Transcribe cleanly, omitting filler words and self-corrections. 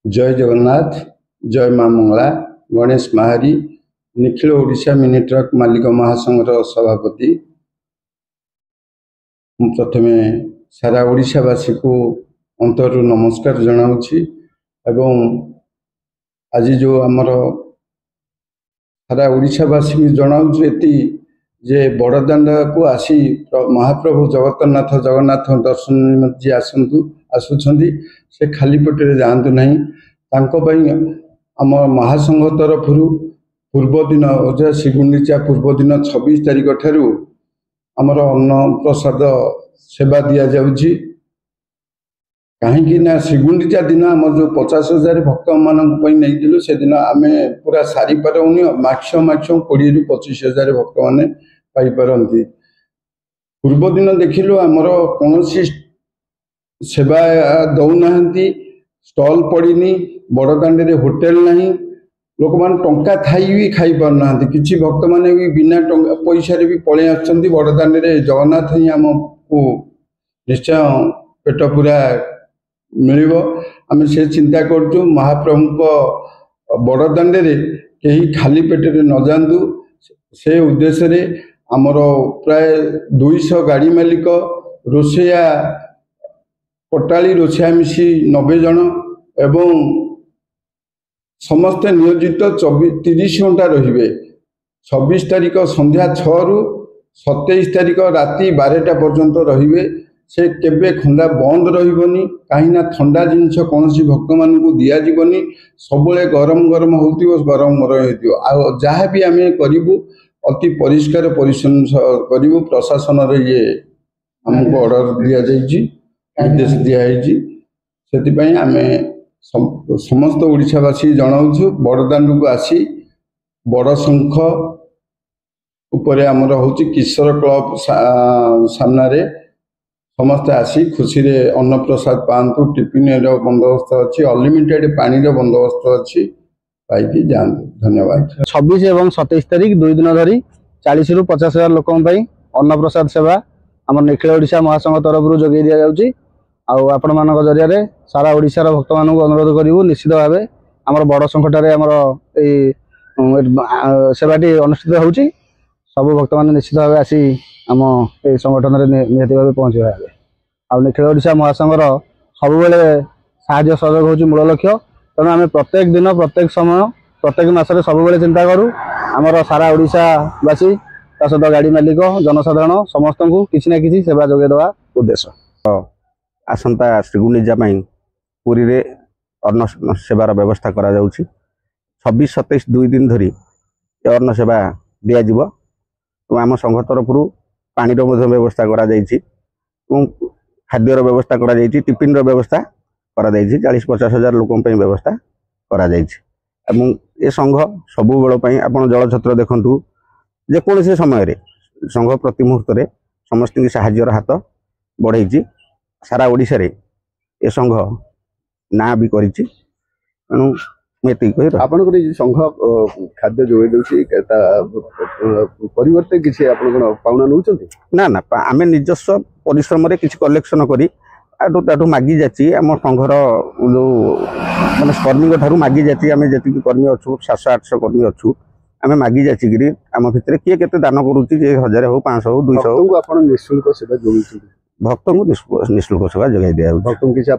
जय जगन्नाथ, जय माँ मंगला। गणेश महारी, निखिल ओडिशा मिनी ट्रक मालिक महासंघर सभापति। प्रथम सारा ओडिशावासी को अंतर नमस्कार जनाऊँगी। आज जो आमर सारा ओडिशावासी को जनाऊँ एति जे बड़दाण्ड को आसी महाप्रभु जगन्नाथ दर्शन निमंत्रण आसुंच से खाली पेटे जातु ना। आम महासंघ तरफ पूर्व दिन श्रीगुंडीचा पूर्व दिन 26 तारिख ठारू आमर अन्न प्रसाद सेवा दि जाऊँगी। कहीं श्रीगुंडीचा दिन आम जो 50,000 भक्त मानी नहीं से दिन आम पूरा सारी पारनी। मैक्सिमम 20,000 ରୁ 25,000 भक्त मैंने पाइपारती। पूर्व दिन देखिलु आमर कौन सेवा दौना, स्टल पड़नी, बड़दाण्ड रे होटेल नहीं, लोक मान टंका थाई भी खाई पारना। किसी भक्त माने भी बिना पैसा भी पलि आछंती बड़दाण्ड रे। जगन्नाथ ही आमको निश्चय पेट पूरा मिल। आम से चिंता करूँ महाप्रभु को बड़दाण्ड रे कहीं खाली पेटे न जातु से उद्देश्य रे आमर प्राय 200 गाड़ी मालिक रोसैया पटाली रोसैया मिसी 90 जन एवं समस्ते नियोजित 30 घंटा रे। 26 तारिख संध्या 6 ରୁ 27 तारिख राति 12टा पर्यंत रे। से केबे खंडा बंद रही कहीं ठंडा जिनस कौन भक्त मान दिजावनी। सब गरम गरम हो गरम गरम जहाँ भी आम करूँ अति परिष्कार परिच्छन्न करूँ। प्रशासन ये आमको ऑर्डर दि निर्देश दिखाई से आम समस्त ओडिशावासी जनाऊँ बड़दाण्ड को आसी बड़ शंख उपरे आमर हूँ किशोर क्लब सामने समस्ते आसी खुशी रे अन्न प्रसाद पातु। टिफिन बंदोबस्त अच्छी, अनलिमिटेड पानी बंदोबस्त अच्छी, पाई जातु। धन्यवाद। 26 और 27 तारिख 2 दिन धरी 40 ରୁ 50,000 लोक अन्न प्रसाद सेवा आम निखिल ओडिशा महासंघ तरफ जोगे दि जाऊँगी। आपण मान जरिया सारा ओडिशार भक्त मान अनुरोध करूँ निश्चित भाव आम बड़ संकटारे आमर सेवाटी अनुष्ठित होची। सब भक्त मान निश्चित भाव आसी आम ये संगठन में निहत भाव पहुँचे। निखिल ओडिशा महासंघर सब साहाय्य सहयोग हूँ मूल लक्ष्य। तेणु आम प्रत्येक दिन प्रत्येक समय प्रत्येक मसरे सब चिंता करूँ आमर सारा ओडिशावासी सहित गाड़ी मालिक जनसाधारण समस्त को किसी ना किसी सेवा जोगे देवा उद्देश्य। आसंता श्रीगुंडीजा पुरी रे अन्न सेवार व्यवस्था करा जाउछि। 26-27 2 दिन धरी अन्न सेवा दिया जीव। आम संघ तरफ पानी व्यवस्था करा जाइछि, खाद्यर व्यवस्था करा जाइछि, टिफिन व्यवस्था करा जाइछि। 40-50,000 लोक व्यवस्था करा जाइछि। ए संघ सब बेल आपण जलछत्र देखंतु जेकोसी समय संघ प्रति मुहूर्त रे समस्त की साहाय्यर हाथ बढ़ाई सारा ओडिशा रे ए संघ ना भी करिछि। तेणु आपण संघ खाद्य जोगे दउछि परिवर्ते किसी आपण पाउना नउछंती ना ना आमे निजस्व परिश्रम रे किछि कलेक्शन करी आटू मागी जाची। आम संघर जो माने कर्मी ठारू मागी जाची। आम जी कर्मी अच्छु 700-800 कर्मी अच्छु आम मागी जाची आम भितर किए केते दान करूची 1000 हो 500 हो 200 हो। आपण निःशुल्क सेवा जोगै भक्त को निःशुल्क सेवा जोगाई दिया। भक्त किसी